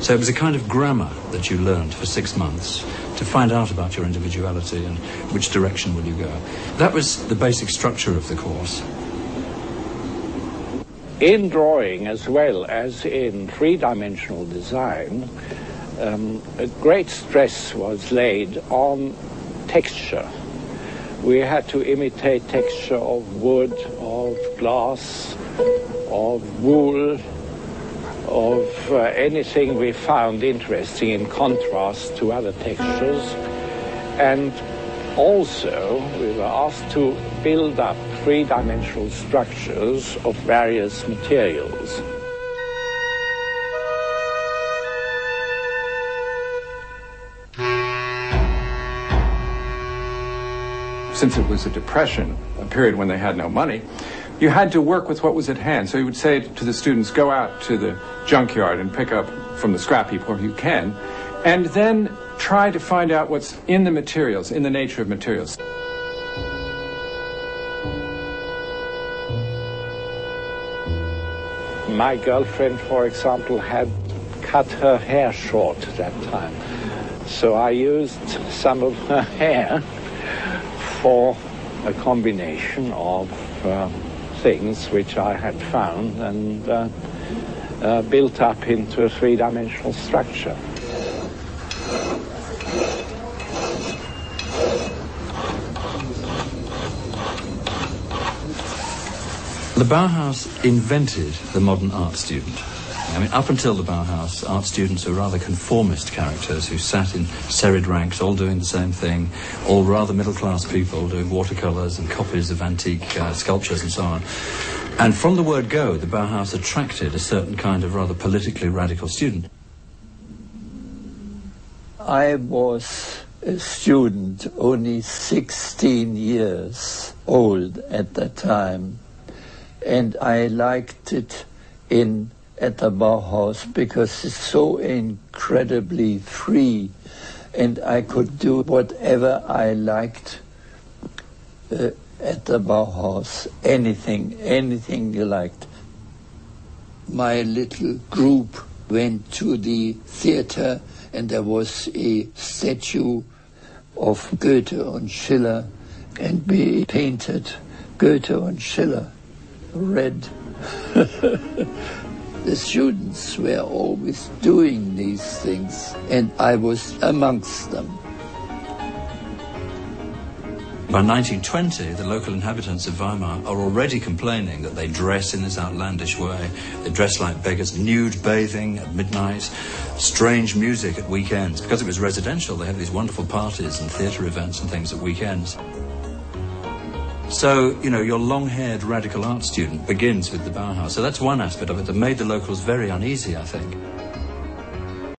So it was a kind of grammar that you learned for 6 months to find out about your individuality and which direction will you go. That was the basic structure of the course. In drawing as well as in three-dimensional design, a great stress was laid on texture. We had to imitate texture of wood, of glass, of wool, of anything we found interesting in contrast to other textures. And also we were asked to build up three-dimensional structures of various materials. Since it was a depression, a period when they had no money, you had to work with what was at hand. So you would say to the students, go out to the junkyard and pick up from the scrap heap where you can, and then try to find out what's in the materials, in the nature of materials. My girlfriend, for example, had cut her hair short at that time. So I used some of her hair for a combination of things which I had found and built up into a three-dimensional structure. The Bauhaus invented the modern art student. I mean, up until the Bauhaus, art students were rather conformist characters who sat in serried ranks, all doing the same thing, all rather middle-class people doing watercolours and copies of antique sculptures and so on. And from the word go, the Bauhaus attracted a certain kind of rather politically radical student. I was a student, only 16 years old at that time, and I liked it at the Bauhaus because it's so incredibly free, and I could do whatever I liked at the Bauhaus, anything you liked. My little group went to the theater, and there was a statue of Goethe and Schiller, and we painted Goethe and Schiller red. The students were always doing these things, and I was amongst them. By 1920, the local inhabitants of Weimar are already complaining that they dress in this outlandish way. They dress like beggars, nude bathing at midnight, strange music at weekends. Because it was residential, they have these wonderful parties and theatre events and things at weekends. So, you know, your long-haired radical art student begins with the Bauhaus. So that's one aspect of it that made the locals very uneasy, I think.